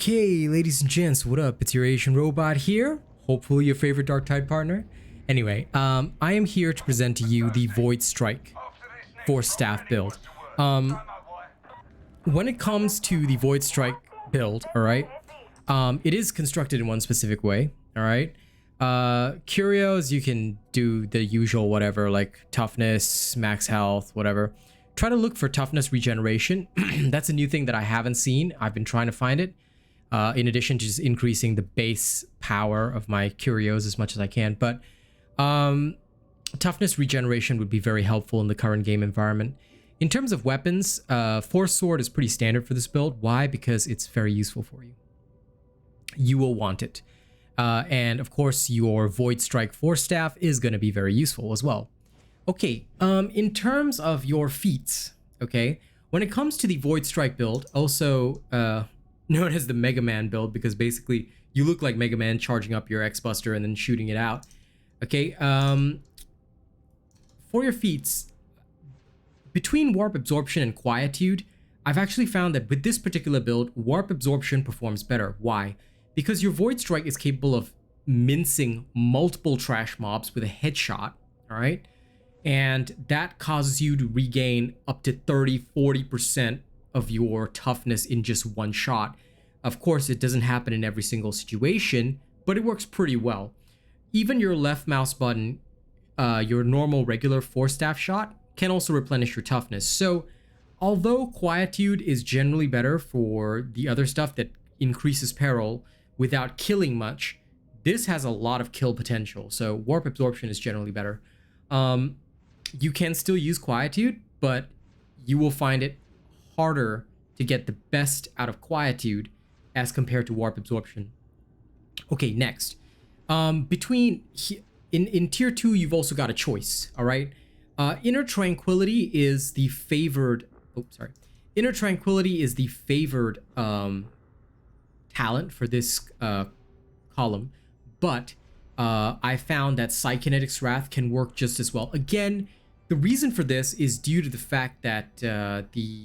Okay, ladies and gents, what up? It's your Asian robot here. Hopefully your favorite DarkTide partner. Anyway, I am here to present to you the Voidstrike for staff build. When it comes to the Voidstrike build, alright, it is constructed in one specific way, alright? Curios, you can do the usual whatever, like toughness, max health, whatever. Try to look for toughness regeneration. That's a new thing that I haven't seen. I've been trying to find it. In addition to just increasing the base power of my curios as much as I can. But toughness regeneration would be very helpful in the current game environment. In terms of weapons, Force Sword is pretty standard for this build. Why? Because it's very useful for you. You will want it. And of course, your Voidstrike Force Staff is going to be very useful as well. Okay, in terms of your feats, okay, when it comes to the Voidstrike build, also known as the MEGUMIN build, because basically you look like MEGUMIN charging up your X-Buster and then shooting it out. Okay, for your feats, between Warp Absorption and Quietude, I've actually found that with this particular build, Warp Absorption performs better. Why? Because your Voidstrike is capable of mincing multiple trash mobs with a headshot, alright? And that causes you to regain up to 30-40% of your toughness in just one shot. Of course, it doesn't happen in every single situation, but it works pretty well. Even your left mouse button, your normal regular force staff shot, can also replenish your toughness. So although Quietude is generally better for the other stuff that increases peril without killing much, this has a lot of kill potential. So Warp Absorption is generally better. You can still use Quietude, but you will find it harder to get the best out of Quietude as compared to Warp Absorption. Okay, next. In tier 2, you've also got a choice, all right? Inner Tranquility is the favored... Oh, sorry. Inner Tranquility is the favored talent for this column, but I found that Kinetic's Wrath can work just as well. Again, the reason for this is due to the fact that the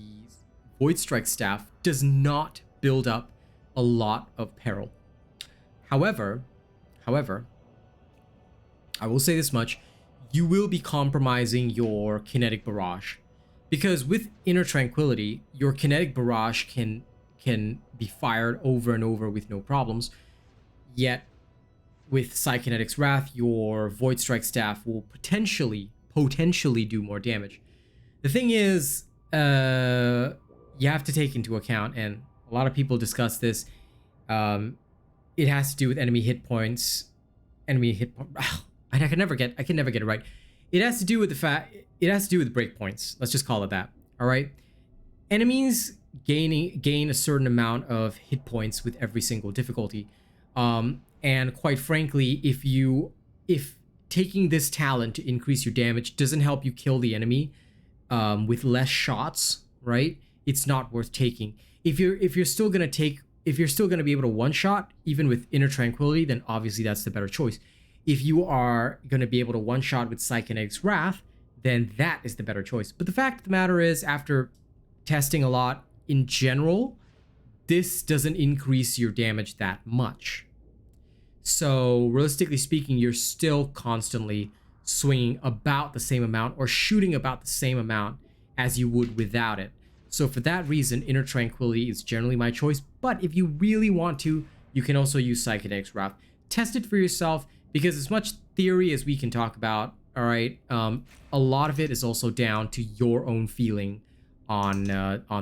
Voidstrike Staff does not build up a lot of peril. However, I will say this much, you will be compromising your kinetic barrage. Because with Inner Tranquility, your kinetic barrage can be fired over and over with no problems. Yet, with Kinetic's Wrath, your Voidstrike Staff will potentially do more damage. The thing is, you have to take into account, and a lot of people discuss this, it has to do with enemy hit points. I can never get it right. It has to do with breakpoints. Let's just call it that. All right. Enemies gain a certain amount of hit points with every single difficulty. And quite frankly, if taking this talent to increase your damage doesn't help you kill the enemy with less shots, right? It's not worth taking. If you're still gonna be able to one shot even with Inner Tranquility, then obviously that's the better choice. If you are gonna be able to one shot with Kinetic's Wrath, then that is the better choice. But the fact of the matter is, after testing a lot in general, this doesn't increase your damage that much. So realistically speaking, you're still constantly swinging about the same amount or shooting about the same amount as you would without it. So for that reason, Inner Tranquility is generally my choice. But if you really want to, you can also use Kinetic's Wrath. Test it for yourself, because as much theory as we can talk about, all right, a lot of it is also down to your own feeling on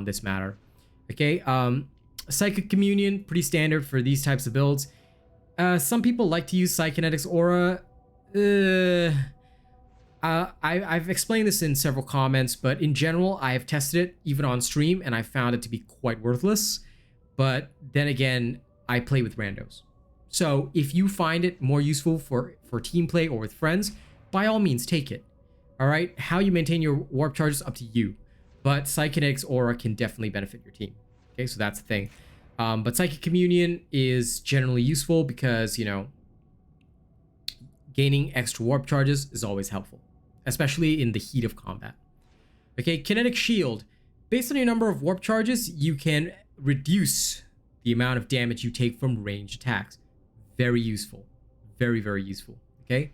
this matter. Okay, Psychic Communion, pretty standard for these types of builds. Some people like to use Kinetic's Aura. I've explained this in several comments, but in general, I have tested it even on stream, and I found it to be quite worthless. But then again, I play with randos. So if you find it more useful for team play or with friends, by all means, take it. All right? How you maintain your warp charge is up to you. But Kinetic's Aura can definitely benefit your team. Okay, so that's the thing. But Psychic Communion is generally useful because, you know, gaining extra warp charges is always helpful, especially in the heat of combat. Okay, Kinetic Shield. Based on your number of warp charges, you can reduce the amount of damage you take from ranged attacks. Very useful. Very, very useful. Okay.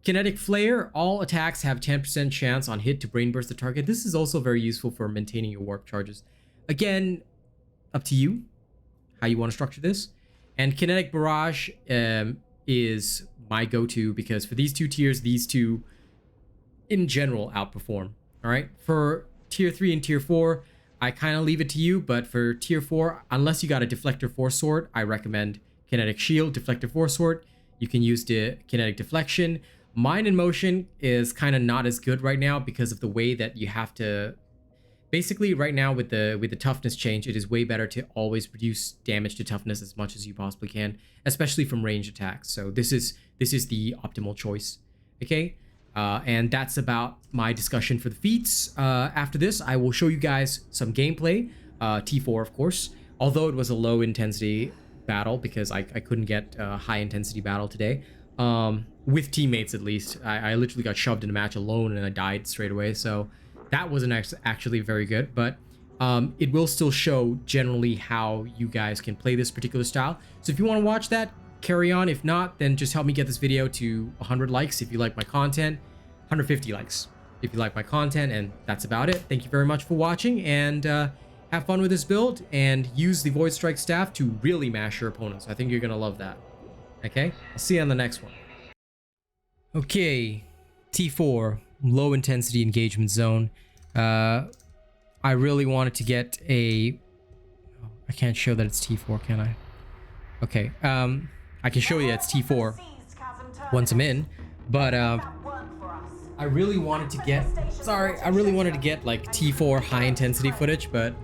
Kinetic Flare. All attacks have 10% chance on hit to brain burst the target. This is also very useful for maintaining your warp charges. Again, up to you how you want to structure this. And Kinetic Barrage is my go-to because for these two tiers, these two in general outperform. All right. For tier 3 and tier 4, I kind of leave it to you, but for tier 4, unless you got a Deflector Force Sword, I recommend Kinetic Shield, Deflector Force Sword. You can use the Kinetic Deflection. Mind in Motion is kind of not as good right now because of the way that you have to... Basically, right now with the toughness change, it is way better to always reduce damage to toughness as much as you possibly can, especially from ranged attacks. So this is the optimal choice. Okay, and that's about my discussion for the feats. After this, I will show you guys some gameplay. T4, of course, although it was a low intensity battle because I couldn't get a high intensity battle today. With teammates at least. I literally got shoved in a match alone and I died straight away. So that wasn't actually very good, but it will still show generally how you guys can play this particular style. So if you want to watch that, carry on. If not, then just help me get this video to 100 likes if you like my content, 150 likes if you like my content, and that's about it. Thank you very much for watching, and have fun with this build, and use the Voidstrike Staff to really mash your opponents. I think you're going to love that. Okay, I'll see you on the next one. Okay, T4. Low intensity engagement zone. I really wanted to get a... I can't show that it's T4, can I? Okay, I can show you it's T4 once I'm in, but I really wanted to get... Sorry, I really wanted to get like T4 high intensity footage, but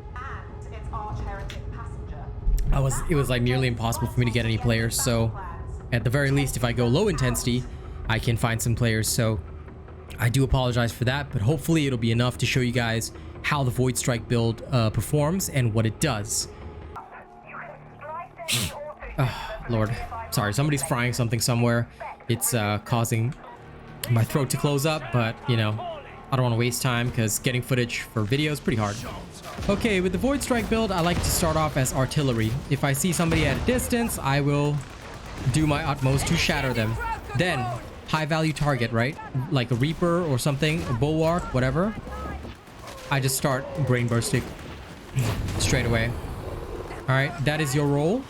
it was like nearly impossible for me to get any players. So at the very least, if I go low intensity, I can find some players. So I do apologize for that, but hopefully it'll be enough to show you guys how the Voidstrike build performs and what it does. Lord, sorry, somebody's frying something somewhere. It's causing my throat to close up, but you know, I don't want to waste time because getting footage for video is pretty hard. Okay, with the Voidstrike build, I like to start off as artillery. If I see somebody at a distance, I will do my utmost to shatter them. Then high value target, right? Like a Reaper or something, a Bulwark, whatever. I just start brain bursting straight away. All right, that is your role.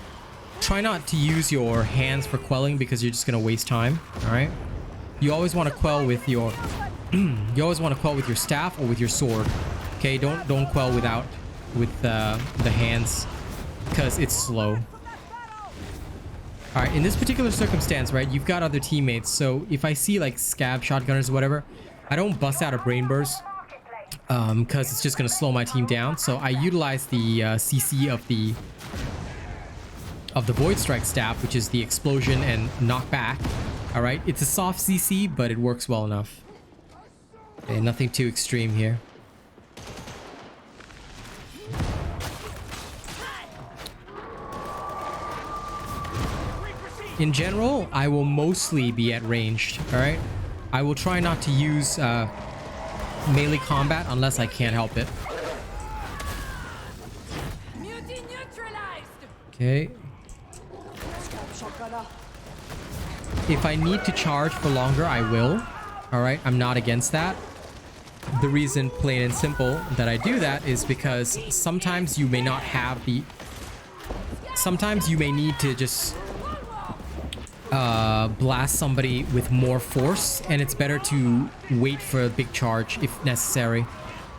Try not to use your hands for quelling because you're just gonna waste time. All right. You always want to quell with your staff or with your sword. Okay, don't quell with the hands because it's slow. All right, in this particular circumstance, right, you've got other teammates. So if I see like scab shotgunners or whatever, I don't bust out a brain burst because it's just gonna slow my team down. So I utilize the CC of the Voidstrike Staff, which is the explosion and knockback. All right, it's a soft CC, but it works well enough. Okay, nothing too extreme here. In general, I will mostly be at ranged. All right, I will try not to use melee combat unless I can't help it. Okay. If I need to charge for longer, I will. All right, I'm not against that. The reason, plain and simple, that I do that is because sometimes you may not have the... Sometimes you may need to just blast somebody with more force, and it's better to wait for a big charge if necessary.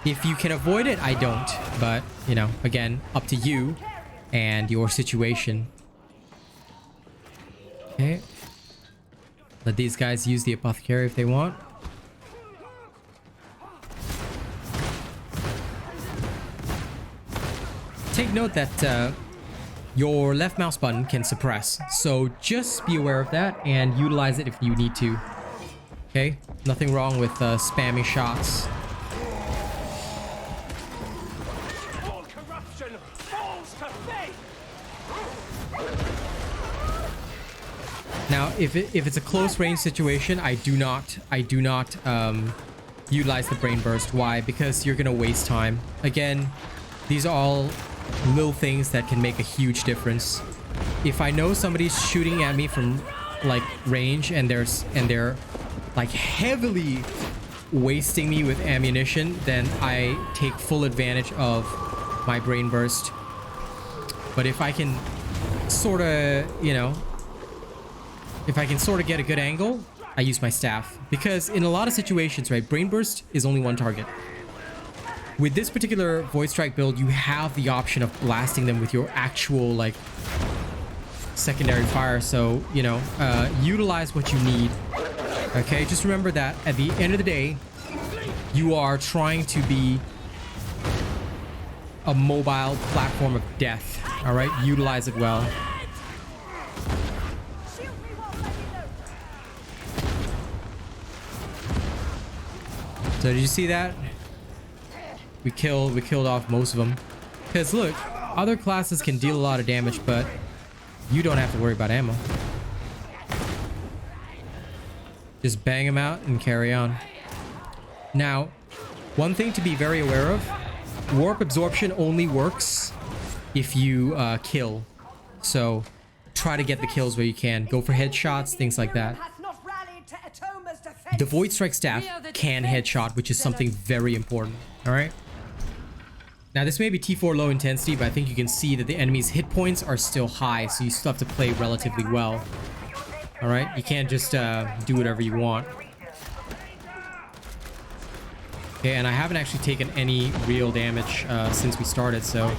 If you can avoid it, I don't. But, you know, again, up to you and your situation. Okay. Let these guys use the apothecary if they want. Take note that your left mouse button can suppress, so just be aware of that and utilize it if you need to. Okay, nothing wrong with spamming shots. Now, if it's a close range situation, I do not utilize the brain burst. Why? Because you're gonna waste time. Again, these are all little things that can make a huge difference. If I know somebody's shooting at me from like range and they're like heavily wasting me with ammunition, then I take full advantage of my brain burst. But if I can sort of, you know, if I can sort of get a good angle, I use my staff. Because in a lot of situations, right, brain burst is only one target. With this particular Voidstrike build, you have the option of blasting them with your actual, like, secondary fire. So, you know, utilize what you need. Okay, just remember that at the end of the day, you are trying to be a mobile platform of death. All right, utilize it well. So did you see that? We killed off most of them. Because look, other classes can deal a lot of damage, but you don't have to worry about ammo. Just bang them out and carry on. Now, one thing to be very aware of, warp absorption only works if you kill. So try to get the kills where you can. Go for headshots, things like that. The Voidstrike Staff can headshot, which is something very important. Alright? Now this may be T4 low intensity, but I think you can see that the enemy's hit points are still high, so you still have to play relatively well. Alright? You can't just do whatever you want. Okay, and I haven't actually taken any real damage since we started, so...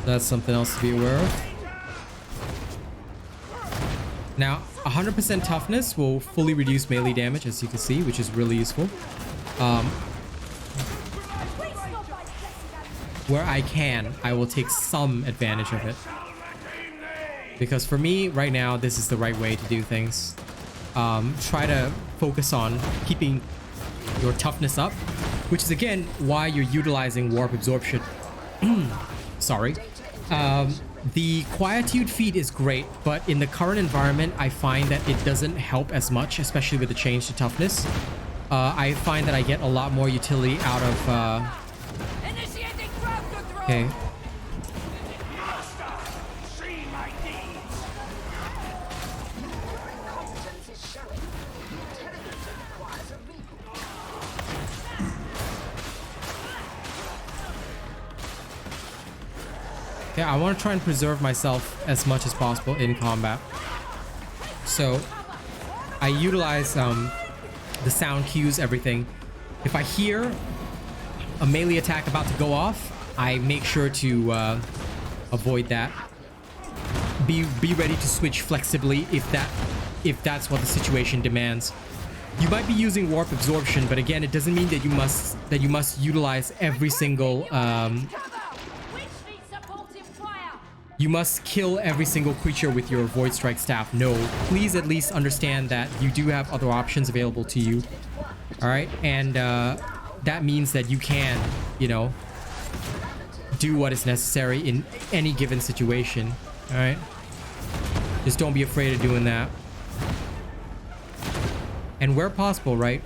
That's something else to be aware of. Now, 100% toughness will fully reduce melee damage, as you can see, which is really useful. Where I can, I will take some advantage of it. Because for me, right now, this is the right way to do things. Try to focus on keeping your toughness up, which is, again, why you're utilizing warp absorption. Sorry. The quietude feat is great, but in the current environment, I find that it doesn't help as much, especially with the change to toughness. I find that I get a lot more utility out of... Okay. Yeah, I want to try and preserve myself as much as possible in combat. So I utilize the sound cues, everything. If I hear a melee attack about to go off, I make sure to avoid that. Be ready to switch flexibly if that's what the situation demands. You might be using warp absorption, but again, it doesn't mean that you must utilize every single you must kill every single creature with your Voidstrike Staff. No, please at least understand that you do have other options available to you. All right, and that means that you can, you know, do what is necessary in any given situation. All right, just don't be afraid of doing that. And where possible, right,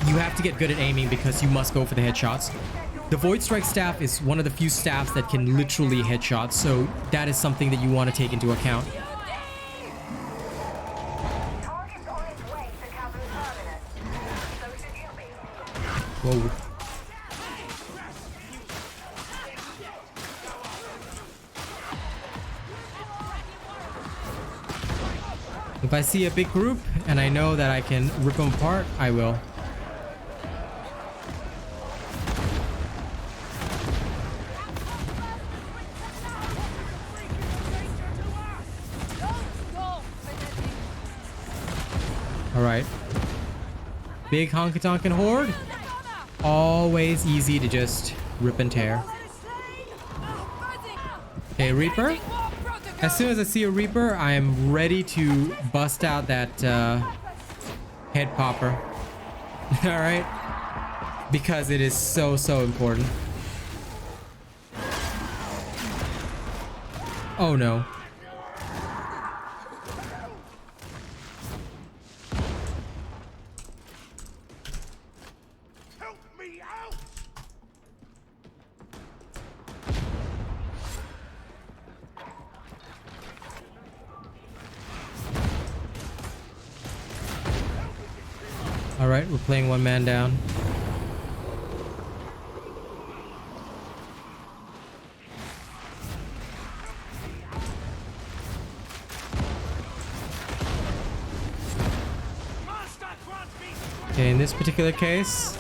you have to get good at aiming because you must go for the headshots. The Voidstrike Staff is one of the few staffs that can literally headshot, so that is something that you want to take into account. Whoa. If I see a big group and I know that I can rip them apart, I will. Alright. Big honky-tonkin' horde. Always easy to just rip and tear. Okay, Reaper. As soon as I see a Reaper, I am ready to bust out that head popper. Alright? Because it is so important. Oh no. Alright, we're playing one man down. Okay, in this particular case,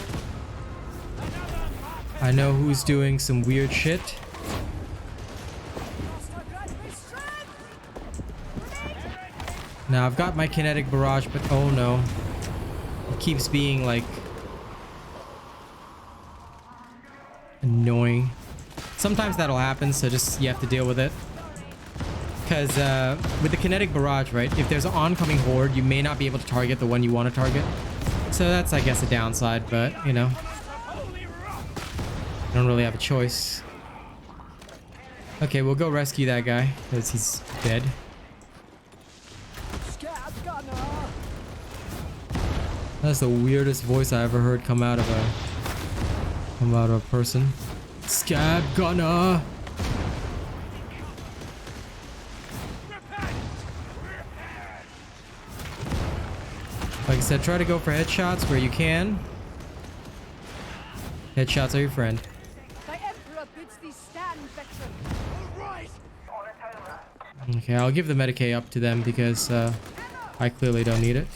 I know who's doing some weird shit. Now I've got my kinetic barrage, but oh no. It keeps being like annoying. Sometimes that'll happen, so just you have to deal with it. Because with the kinetic barrage, right, if there's an oncoming horde, you may not be able to target the one you want to target. So that's, I guess, a downside, but, you know, I don't really have a choice. Okay, we'll go rescue that guy, because he's dead. That's the weirdest voice I ever heard come out of a person. Scab gunner! Like I said, try to go for headshots where you can. Headshots are your friend. Okay, I'll give the Medicae up to them because I clearly don't need it.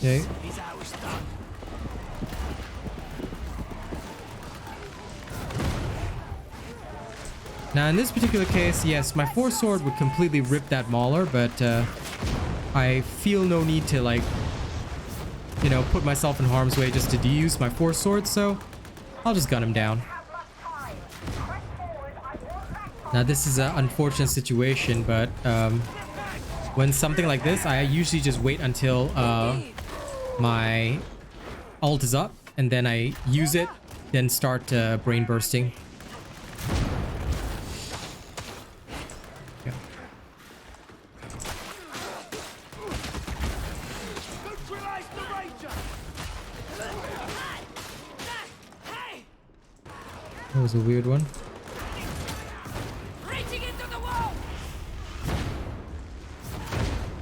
Okay. Now in this particular case, yes, my force sword would completely rip that mauler, but I feel no need to, like, you know, put myself in harm's way just to de-use my force sword, so I'll just gun him down. Now this is an unfortunate situation, but when something like this, I usually just wait until my ult is up, and then I use it, then start brain bursting. That was a weird one.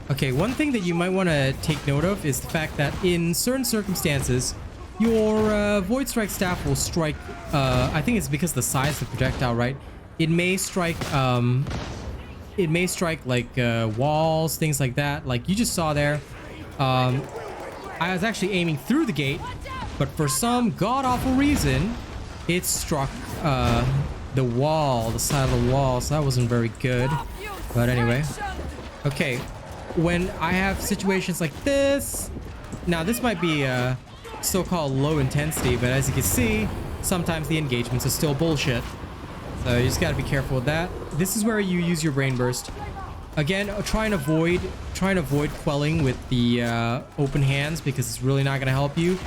Okay, one thing that you might want to take note of is the fact that in certain circumstances, your Voidstrike staff will strike. I think it's because of the size of the projectile, right? It may strike. It may strike like walls, things like that. Like you just saw there. I was actually aiming through the gate, but for some god-awful reason, it struck the wall, the side of the wall, so that wasn't very good. But anyway, okay, when I have situations like this, now this might be so-called low intensity, but as you can see, sometimes the engagements are still bullshit. So you just gotta be careful with that. This is where you use your brain burst. Again, try and avoid quelling with the open hands, because it's really not gonna help you.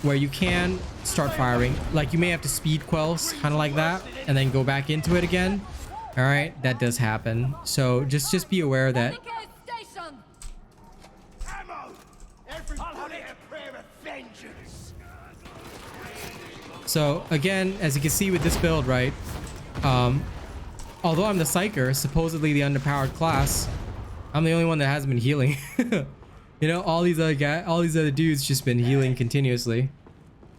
Where you can start firing, like you may have to speed quells, kind of like that, and then go back into it again. All right, that does happen. So just be aware that. So again, as you can see with this build, right? Although I'm the Psyker, supposedly the underpowered class, I'm the only one that hasn't been healing. You know, all these other dudes just been healing continuously.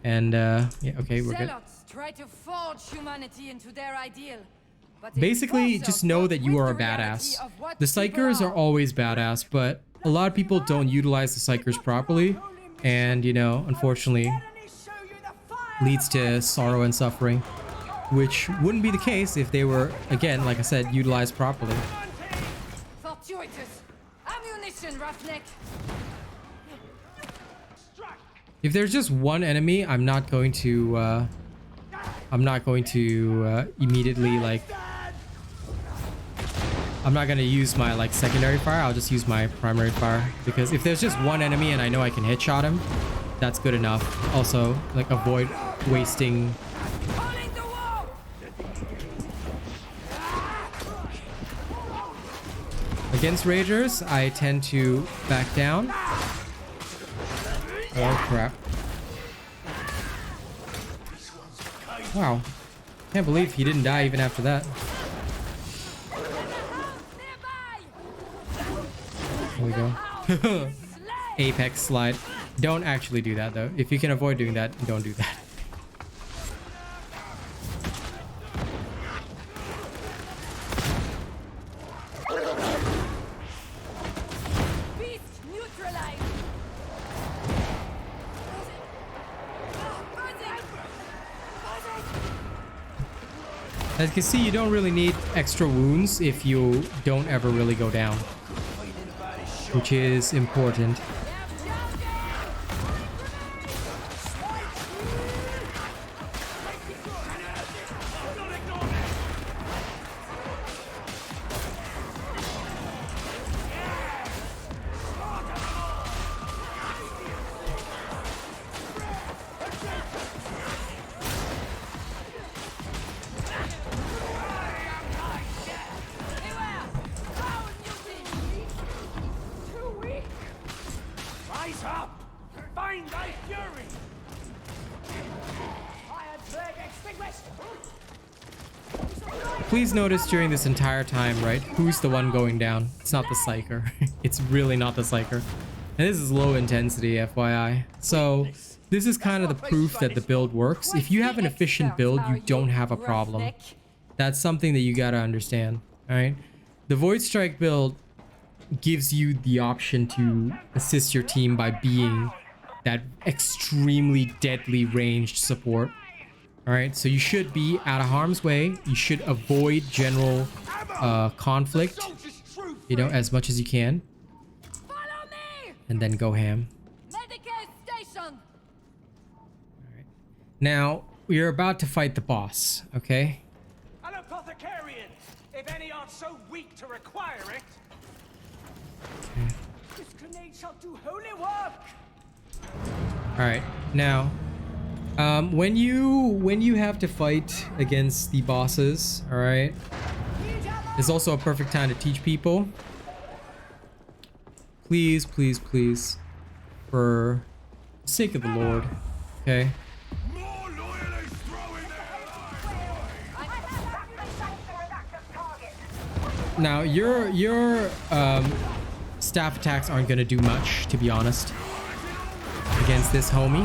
And yeah, okay, we're good. Try to forge humanity into their ideal, but basically, just know that you are a badass. The Psykers are always badass, but a lot of people don't utilize the Psykers properly, and you know, unfortunately, leads to sorrow and suffering, which wouldn't be the case if they were, again, like I said, utilized properly. Fortuitous ammunition, roughneck. If there's just one enemy, I'm not going to immediately, like, I'm not going to use my, like, secondary fire. I'll just use my primary fire, because if there's just one enemy and I know I can headshot him, that's good enough. Also, like, avoid wasting. Against Ragers, I tend to back down. Oh crap. Wow. Can't believe he didn't die even after that. There we go. Apex slide. Don't actually do that though. If you can avoid doing that, don't do that. As you can see, you don't really need extra wounds if you don't ever really go down, which is important. Please notice during this entire time, right, who's the one going down? It's not the Psyker. It's really not the Psyker. And this is low intensity, FYI. So this is kind of the proof that the build works. If you have an efficient build, you don't have a problem. That's something that you gotta understand, alright? The Voidstrike build gives you the option to assist your team by being that extremely deadly ranged support. Alright, so you should be out of harm's way. You should avoid general conflict, you know, as much as you can. And then go ham. Alright. Now, we're about to fight the boss, okay? An apothecarian, if any aren't so weak to require it. Okay. This grenade shall do holy work. Alright, now when you have to fight against the bosses, all right, it's also a perfect time to teach people. Please, please, please, for the sake of the Lord, okay? Now your staff attacks aren't gonna do much, to be honest, against this homie.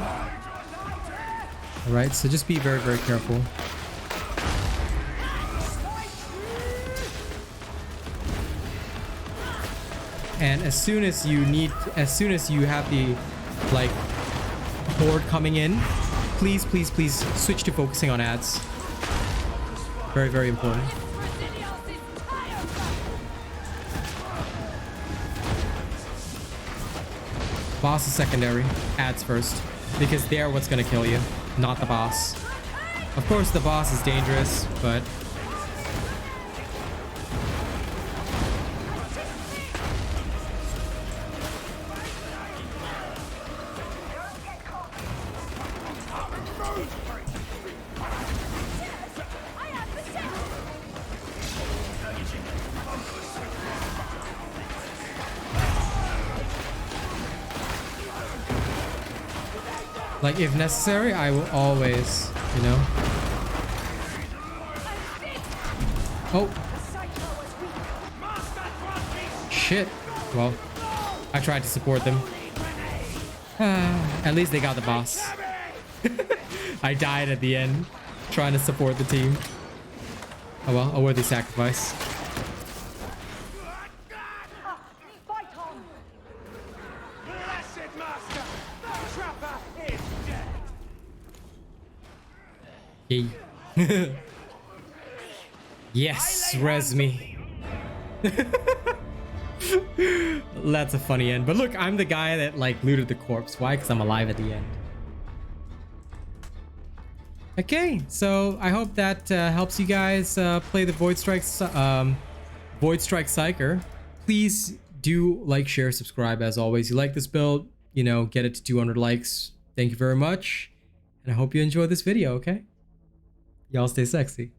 Alright, so just be very, very careful. And as soon as you have the, like, horde coming in, please, please, please switch to focusing on ads. Very, very important. Boss is secondary, ads first, because they're what's gonna kill you, not the boss. Of course, the boss is dangerous, but like, if necessary, I will always, you know. Oh. Shit. Well, I tried to support them. At least they got the boss. I died at the end, trying to support the team. Oh well, a worthy sacrifice. Yes, res me. That's a funny end. But look, I'm the guy that, like, looted the corpse. Why? Because I'm alive at the end. Okay, so I hope that helps you guys play the Voidstrike Psyker. Please do like, share, subscribe as always. You like this build, you know, get it to 200 likes. Thank you very much. And I hope you enjoyed this video, okay? Y'all stay sexy.